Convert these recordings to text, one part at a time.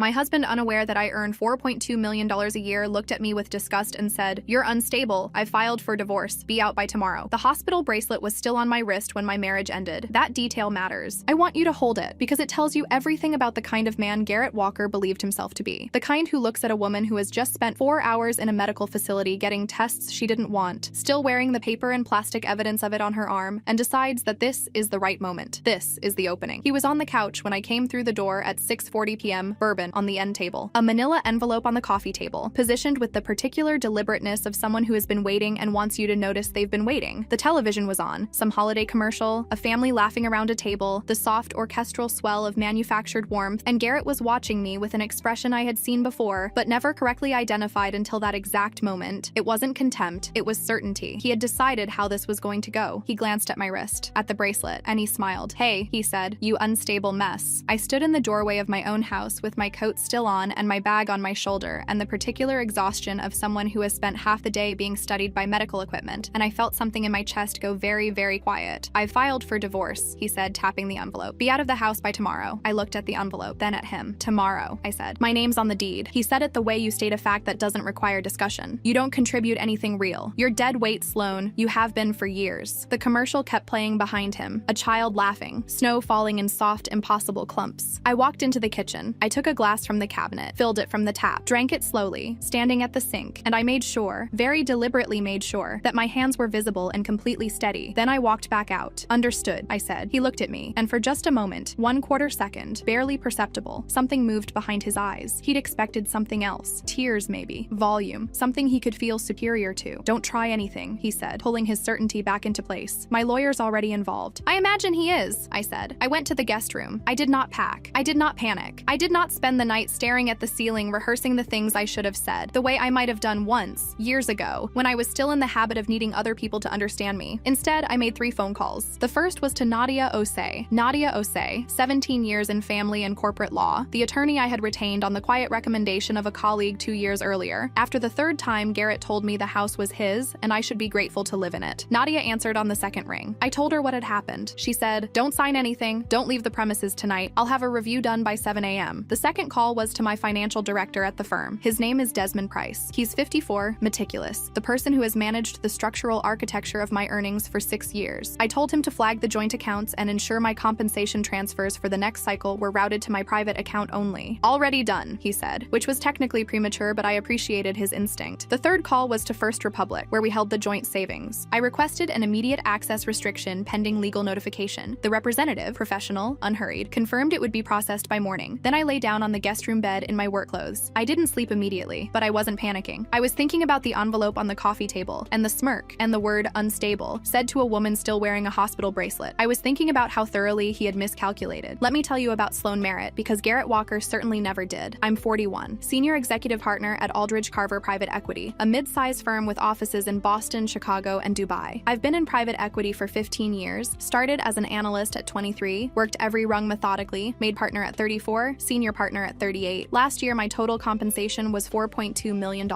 My husband, unaware that I earn $4.2 million a year, looked at me with disgust and said, "You're unstable. I filed for divorce. Be out by tomorrow." The hospital bracelet was still on my wrist when my marriage ended. That detail matters. I want you to hold it because it tells you everything about the kind of man Garrett Walker believed himself to be. The kind who looks at a woman who has just spent 4 hours in a medical facility getting tests she didn't want, still wearing the paper and plastic evidence of it on her arm, and decides that this is the right moment. This is the opening. He was on the couch when I came through the door at 6:40 p.m., bourbon on the end table, a manila envelope on the coffee table, positioned with the particular deliberateness of someone who has been waiting and wants you to notice they've been waiting. The television was on, some holiday commercial, a family laughing around a table, the soft orchestral swell of manufactured warmth, and Garrett was watching me with an expression I had seen before, but never correctly identified until that exact moment. It wasn't contempt, it was certainty. He had decided how this was going to go. He glanced at my wrist, at the bracelet, and he smiled. "Hey," he said, "you unstable mess." I stood in the doorway of my own house with my coat still on and my bag on my shoulder, and the particular exhaustion of someone who has spent half the day being studied by medical equipment, and I felt something in my chest go very, very quiet. "I filed for divorce," he said, tapping the envelope. "Be out of the house by tomorrow." I looked at the envelope, then at him. "Tomorrow," I said. "My name's on the deed." He said it the way you state a fact that doesn't require discussion. "You don't contribute anything real. You're dead weight, Sloan. You have been for years." The commercial kept playing behind him, a child laughing, snow falling in soft, impossible clumps. I walked into the kitchen. I took a glass from the cabinet, filled it from the tap, drank it slowly, standing at the sink, and I made sure, very deliberately made sure, that my hands were visible and completely steady. Then I walked back out. "Understood," I said. He looked at me, and for just a moment, 1/4 second, barely perceptible, something moved behind his eyes. He'd expected something else. Tears, maybe. Volume. Something he could feel superior to. "Don't try anything," he said, pulling his certainty back into place. "My lawyer's already involved." "I imagine he is," I said. I went to the guest room. I did not pack. I did not panic. I did not spend the night staring at the ceiling rehearsing the things I should have said, the way I might have done once, years ago, when I was still in the habit of needing other people to understand me. Instead, I made 3 phone calls. The first was to Nadia Osei. Nadia Osei, 17 years in family and corporate law, the attorney I had retained on the quiet recommendation of a colleague 2 years earlier. After the 3rd time, Garrett told me the house was his, and I should be grateful to live in it. Nadia answered on the 2nd ring. I told her what had happened. She said, "Don't sign anything, don't leave the premises tonight. I'll have a review done by 7 a.m. The second call was to my financial director at the firm. His name is Desmond Price. He's 54, meticulous, the person who has managed the structural architecture of my earnings for 6 years. I told him to flag the joint accounts and ensure my compensation transfers for the next cycle were routed to my private account only. "Already done," he said, which was technically premature, but I appreciated his instinct. The 3rd call was to First Republic, where we held the joint savings. I requested an immediate access restriction pending legal notification. The representative, professional, unhurried, confirmed it would be processed by morning. Then I lay down on the guest room bed in my work clothes. I didn't sleep immediately, but I wasn't panicking. I was thinking about the envelope on the coffee table, and the smirk, and the word unstable, said to a woman still wearing a hospital bracelet. I was thinking about how thoroughly he had miscalculated. Let me tell you about Sloan Merritt, because Garrett Walker certainly never did. I'm 41, senior executive partner at Aldridge Carver Private Equity, a mid-sized firm with offices in Boston, Chicago, and Dubai. I've been in private equity for 15 years, started as an analyst at 23, worked every rung methodically, made partner at 34, senior partner at 38. Last year, my total compensation was $4.2 million.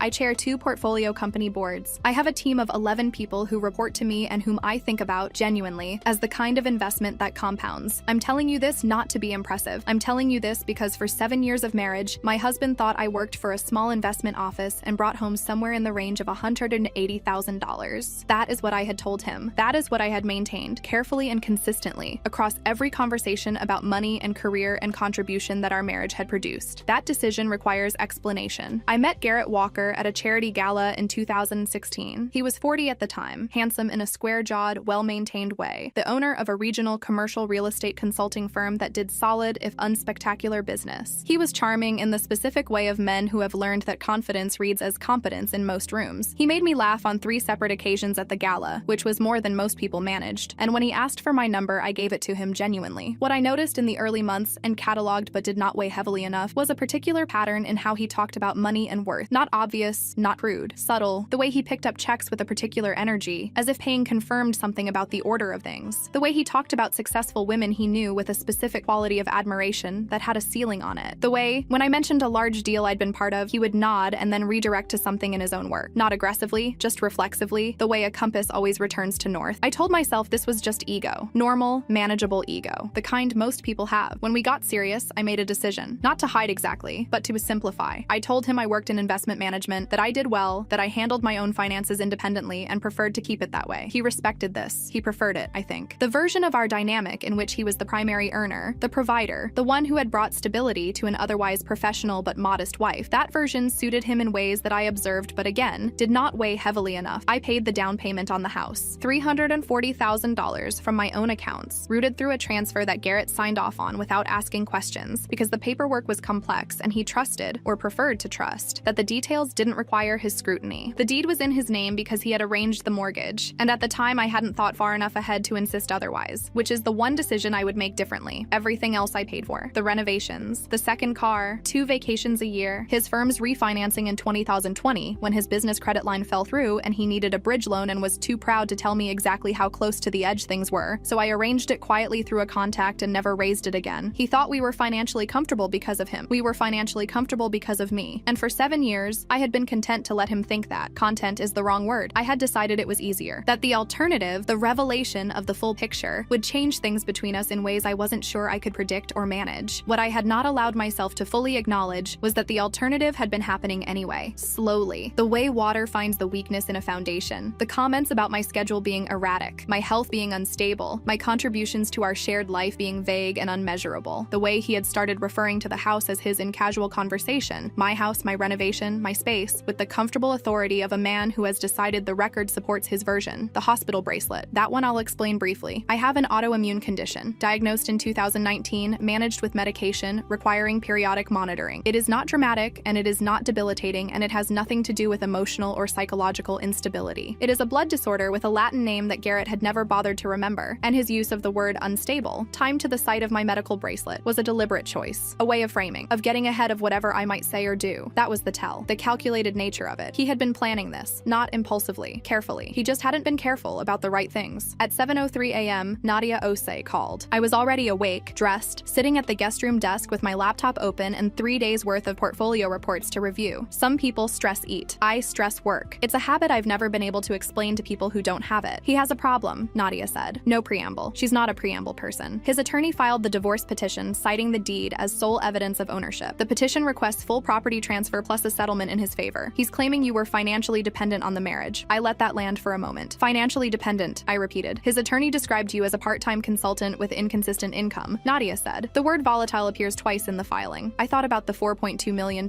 I chair 2 portfolio company boards. I have a team of 11 people who report to me and whom I think about, genuinely, as the kind of investment that compounds. I'm telling you this not to be impressive. I'm telling you this because for 7 years of marriage, my husband thought I worked for a small investment office and brought home somewhere in the range of $180,000. That is what I had told him. That is what I had maintained, carefully and consistently, across every conversation about money and career and contribution that our marriage had produced. That decision requires explanation. I met Garrett Walker at a charity gala in 2016. He was 40 at the time, handsome in a square-jawed, well-maintained way, the owner of a regional commercial real estate consulting firm that did solid, if unspectacular, business. He was charming in the specific way of men who have learned that confidence reads as competence in most rooms. He made me laugh on 3 separate occasions at the gala, which was more than most people managed, and when he asked for my number, I gave it to him genuinely. What I noticed in the early months, and cataloged but did not weigh heavily enough, was a particular pattern in how he talked about money and worth. Not obvious, not crude, subtle. The way he picked up checks with a particular energy, as if paying confirmed something about the order of things. The way he talked about successful women he knew with a specific quality of admiration that had a ceiling on it. The way, when I mentioned a large deal I'd been part of, he would nod and then redirect to something in his own work. Not aggressively, just reflexively, the way a compass always returns to north. I told myself this was just ego. Normal, manageable ego. The kind most people have. When we got serious, I made a decision decision. Not to hide exactly, but to simplify. I told him I worked in investment management, that I did well, that I handled my own finances independently and preferred to keep it that way. He respected this. He preferred it, I think. The version of our dynamic in which he was the primary earner, the provider, the one who had brought stability to an otherwise professional but modest wife, that version suited him in ways that I observed but again, did not weigh heavily enough. I paid the down payment on the house, $340,000 from my own accounts, routed through a transfer that Garrett signed off on without asking questions because the paperwork was complex and he trusted, or preferred to trust, that the details didn't require his scrutiny. The deed was in his name because he had arranged the mortgage, and at the time I hadn't thought far enough ahead to insist otherwise, which is the one decision I would make differently. Everything else I paid for. The renovations, the second car, 2 vacations a year, his firm's refinancing in 2020 when his business credit line fell through and he needed a bridge loan and was too proud to tell me exactly how close to the edge things were, so I arranged it quietly through a contact and never raised it again. He thought we were financially comfortable because of him. We were financially comfortable because of me. And for 7 years, I had been content to let him think that. Content is the wrong word. I had decided it was easier. That the alternative, the revelation of the full picture, would change things between us in ways I wasn't sure I could predict or manage. What I had not allowed myself to fully acknowledge was that the alternative had been happening anyway. Slowly. The way water finds the weakness in a foundation. The comments about my schedule being erratic, my health being unstable, my contributions to our shared life being vague and unmeasurable. The way he had started referring to the house as his in casual conversation. My house, my renovation, my space, with the comfortable authority of a man who has decided the record supports his version. The hospital bracelet. That one I'll explain briefly. I have an autoimmune condition, diagnosed in 2019, managed with medication, requiring periodic monitoring. It is not dramatic, and it is not debilitating, and it has nothing to do with emotional or psychological instability. It is a blood disorder with a Latin name that Garrett had never bothered to remember, and his use of the word unstable, timed to the site of my medical bracelet, was a deliberate choice, a way of framing, of getting ahead of whatever I might say or do. That was the tell, the calculated nature of it. He had been planning this, not impulsively, carefully. He just hadn't been careful about the right things. At 7:03 a.m., Nadia Osei called. I was already awake, dressed, sitting at the guest room desk with my laptop open and 3 days worth of portfolio reports to review. Some people stress eat. I stress work. It's a habit I've never been able to explain to people who don't have it. He has a problem, Nadia said. No preamble. She's not a preamble person. His attorney filed the divorce petition citing the deed as sole evidence of ownership. The petition requests full property transfer plus a settlement in his favor. He's claiming you were financially dependent on the marriage. I let that land for a moment. Financially dependent, I repeated. His attorney described you as a part-time consultant with inconsistent income, Nadia said. The word volatile appears twice in the filing. I thought about the $4.2 million,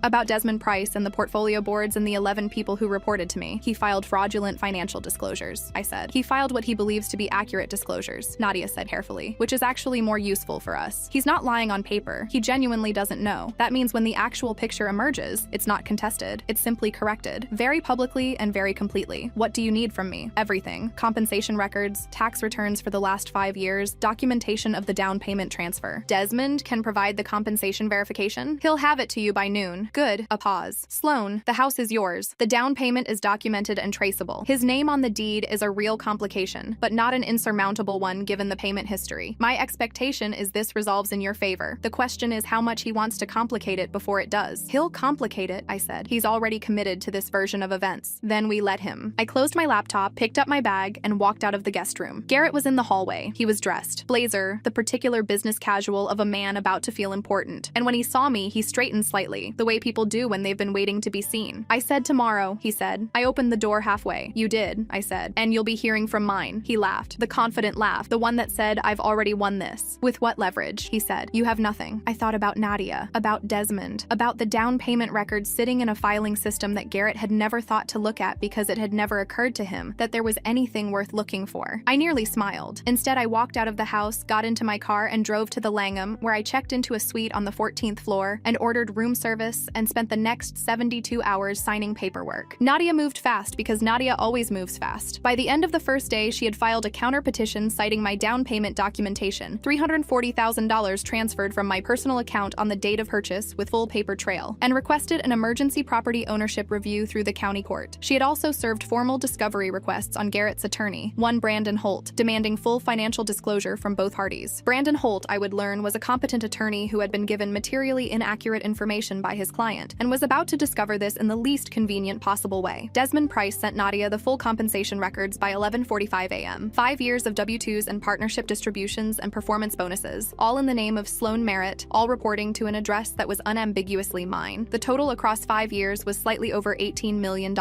about Desmond Price and the portfolio boards and the 11 people who reported to me. He filed fraudulent financial disclosures, I said. He filed what he believes to be accurate disclosures, Nadia said carefully, which is actually more useful for us. He's not lying on paper. He genuinely doesn't know. That means when the actual picture emerges, it's not contested. It's simply corrected, very publicly and very completely. What do you need from me? Everything. Compensation records, tax returns for the last 5 years, documentation of the down payment transfer. Desmond can provide the compensation verification? He'll have it to you by noon. Good. A pause. Sloan, the house is yours. The down payment is documented and traceable. His name on the deed is a real complication, but not an insurmountable one given the payment history. My expectation is this resolves in your favor. The question is how much he wants to complicate it before it does. He'll complicate it, I said. He's already committed to this version of events. Then we let him. I closed my laptop, picked up my bag, and walked out of the guest room. Garrett was in the hallway. He was dressed. Blazer, the particular business casual of a man about to feel important. And when he saw me, he straightened slightly, the way people do when they've been waiting to be seen. I said tomorrow, he said. I opened the door halfway. You did, I said. And you'll be hearing from mine. He laughed. The confident laugh. The one that said, I've already won this. With what leverage? He said. You have nothing. I thought about Nadia, about Desmond, about the down payment records sitting in a filing system that Garrett had never thought to look at because it had never occurred to him that there was anything worth looking for. I nearly smiled. Instead, I walked out of the house, got into my car, and drove to the Langham, where I checked into a suite on the 14th floor and ordered room service and spent the next 72 hours signing paperwork. Nadia moved fast because Nadia always moves fast. By the end of the first day, she had filed a counter petition citing my down payment documentation, $340,000 transferred from my personal account on the date of purchase with full paper trail, and requested an emergency property ownership review through the county court. She had also served formal discovery requests on Garrett's attorney, one Brandon Holt, demanding full financial disclosure from both parties. Brandon Holt, I would learn, was a competent attorney who had been given materially inaccurate information by his client, and was about to discover this in the least convenient possible way. Desmond Price sent Nadia the full compensation records by 11:45 a.m. 5 years of W-2s and partnership distributions and performance bonuses, all in the name of Sloan merit, all reporting to an address that was unambiguously mine. The total across 5 years was slightly over $18 million.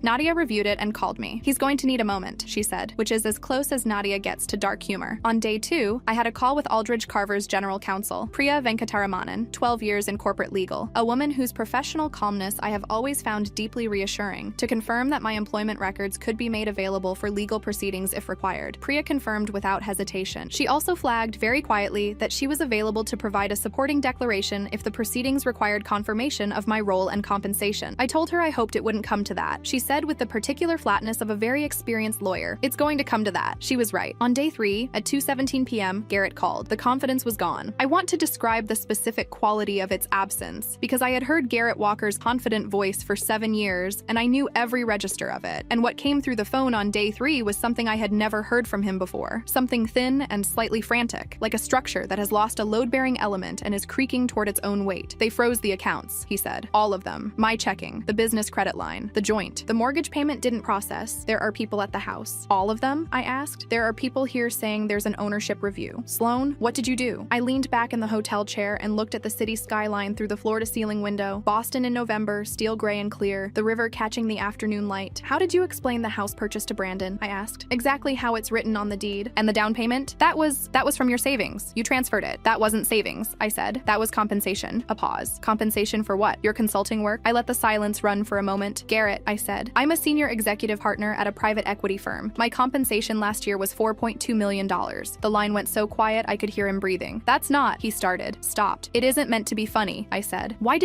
Nadia reviewed it and called me. "He's going to need a moment," she said, which is as close as Nadia gets to dark humor. On day 2, I had a call with Aldridge Carver's general counsel, Priya Venkataramanan, 12 years in corporate legal, a woman whose professional calmness I have always found deeply reassuring, to confirm that my employment records could be made available for legal proceedings if required. Priya confirmed without hesitation. She also flagged very quietly that she was available to provide a supporting declaration if the proceedings required confirmation of my role and compensation. I told her I hoped it wouldn't come to that. She said with the particular flatness of a very experienced lawyer, "It's going to come to that." She was right. On day 3, at 2:17 p.m., Garrett called. The confidence was gone. I want to describe the specific quality of its absence, because I had heard Garrett Walker's confident voice for 7 years, and I knew every register of it. And what came through the phone on day 3 was something I had never heard from him before. Something thin and slightly frantic, like a structure that has lost a load-bearing element and is creaking toward its own weight. "They froze the accounts," he said. "All of them. My checking, the business credit line, the joint. The mortgage payment didn't process. There are people at the house." "All of them?" I asked. "There are people here saying there's an ownership review." "Sloan, what did you do?" I leaned back in the hotel chair and looked at the city skyline through the floor-to-ceiling window. Boston in November, steel gray and clear, the river catching the afternoon light. "How did you explain the house purchase to Brandon?" I asked. "Exactly how it's written on the deed." "And the down payment?" That was from your savings. You transferred it." "That wasn't savings," I said. "That was compensation." A pause. "Compensation for what? Your consulting work?" I let the silence run for a moment. "Garrett," I said, "I'm a senior executive partner at a private equity firm. My compensation last year was $4.2 million. The line went so quiet I could hear him breathing. "That's not," he started. Stopped. "It isn't meant to be funny," I said. Why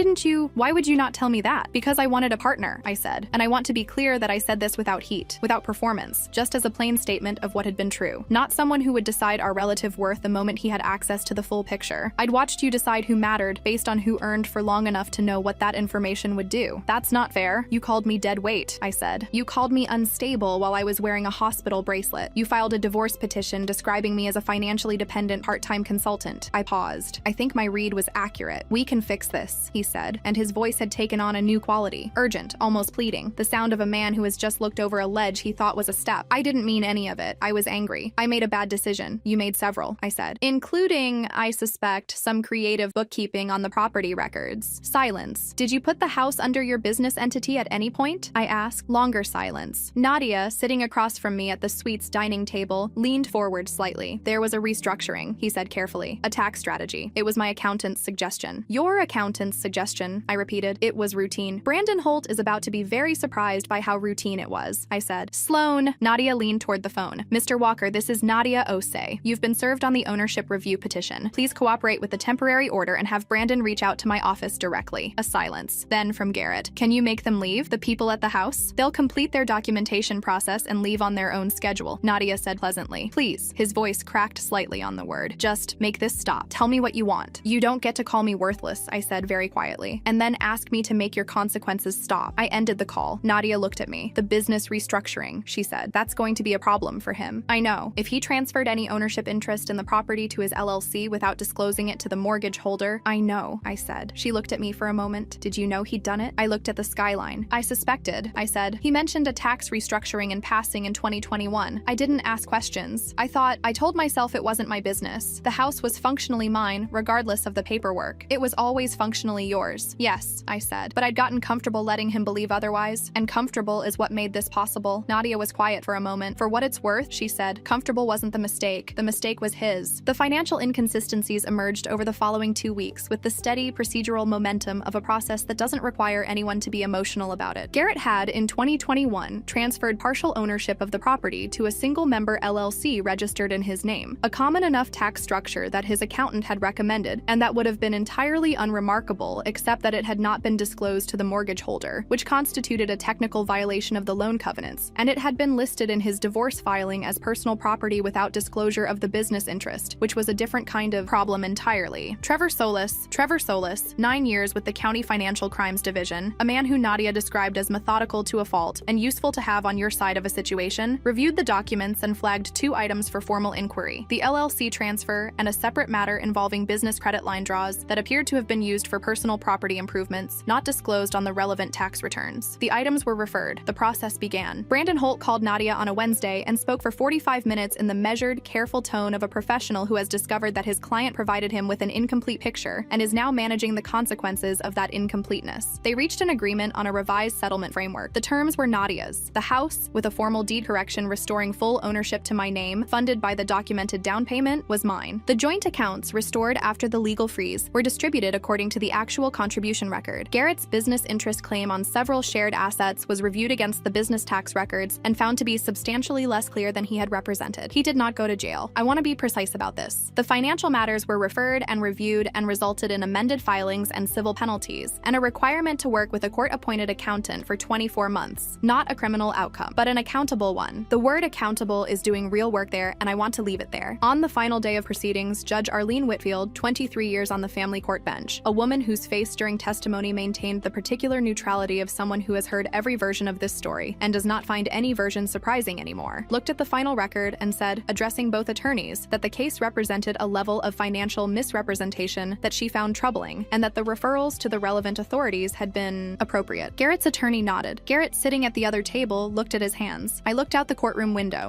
would you not tell me that?" "Because I wanted a partner," I said. "And I want to be clear that I said this without heat, without performance, just as a plain statement of what had been true. Not someone who would decide our relative worth the moment he had access to the full picture. I'd watched you decide who mattered based on who earned for long enough to know what that information would do. That's not fair. You called me dead weight," I said. "You called me unstable while I was wearing a hospital bracelet. You filed a divorce petition describing me as a financially dependent part-time consultant." I paused. I think my read was accurate. "We can fix this," he said, and his voice had taken on a new quality. Urgent, almost pleading. The sound of a man who has just looked over a ledge he thought was a step. I didn't mean any of it. I was angry. "I made a bad decision." "You made several," I said. "Including, I suspect, some creative bookkeeping on the property records." Silence. "Did you put the house under your business entity at any point?" I asked. Longer silence. Nadia, sitting across from me at the suite's dining table, leaned forward slightly. "There was a restructuring," he said carefully. "A tax strategy. It was my accountant's suggestion." "Your accountant's suggestion," I repeated. "It was routine." "Brandon Holt is about to be very surprised by how routine it was," I said. "Sloan." Nadia leaned toward the phone. "Mr. Walker, this is Nadia Osei. You've been served on the ownership review petition. Please cooperate with the temporary order and have Brandon reach out to my office directly." A silence. Then from Garrett. "Can you make them leave, the people at the house? They'll complete their documentation process and leave on their own schedule," Nadia said pleasantly. "Please." His voice cracked slightly on the word. "Just make this stop. Tell me what you want." "You don't get to call me worthless," I said very quietly, "and then ask me to make your consequences stop." I ended the call. Nadia looked at me. "The business restructuring," she said. "That's going to be a problem for him." "I know. If he transferred any ownership interest in the property to his LLC without disclosing it to the mortgage holder." "I know," I said. She looked at me for a moment. "Did you know he'd done it?" I looked at the skyline. "I suspected," I said. "He mentioned a tax restructuring in passing in 2021. I didn't ask questions. I told myself it wasn't my business. The house was functionally mine, regardless of the paperwork. It was always functionally yours." "Yes," I said, but I'd gotten comfortable letting him believe otherwise, and comfortable is what made this possible. Nadia was quiet for a moment. "For what it's worth," she said, "comfortable wasn't the mistake. The mistake was his." The financial inconsistencies emerged over the following 2 weeks with the steady procedural momentum of a process that doesn't require anyone to be emotional about it. Garrett had, in 2021, transferred partial ownership of the property to a single-member LLC registered in his name, a common enough tax structure that his accountant had recommended, and that would have been entirely unremarkable except that it had not been disclosed to the mortgage holder, which constituted a technical violation of the loan covenants, and it had been listed in his divorce filing as personal property without disclosure of the business interest, which was a different kind of problem entirely. Trevor Solis, 9 years with the County Financial Crimes Division, a man who Nadia described as methodical to a fault and useful to have on your side of a situation, reviewed the documents and flagged 2 items for formal inquiry: the LLC transfer and a separate matter involving business credit line draws that appeared to have been used for personal property improvements, not disclosed on the relevant tax returns. The items were referred. The process began. Brandon Holt called Nadia on a Wednesday and spoke for 45 minutes in the measured, careful tone of a professional who has discovered that his client provided provided him with an incomplete picture and is now managing the consequences of that incompleteness. They reached an agreement on a revised settlement framework. The terms were Nadia's. The house, with a formal deed correction restoring full ownership to my name, funded by the documented down payment, was mine. The joint accounts, restored after the legal freeze, were distributed according to the actual contribution record. Garrett's business interest claim on several shared assets was reviewed against the business tax records and found to be substantially less clear than he had represented. He did not go to jail. I want to be precise about this. The financial matters were referred and reviewed and resulted in amended filings and civil penalties, and a requirement to work with a court-appointed accountant for 24 months. Not a criminal outcome, but an accountable one. The word accountable is doing real work there, and I want to leave it there. On the final day of proceedings, Judge Arlene Whitfield, 23 years on the family court bench, a woman whose face during testimony maintained the particular neutrality of someone who has heard every version of this story and does not find any version surprising anymore, looked at the final record and said, addressing both attorneys, that the case represented a level of financial misrepresentation that she found troubling, and that the referrals to the relevant authorities had been appropriate. Garrett's attorney nodded. Garrett, sitting at the other table, looked at his hands. I looked out the courtroom window.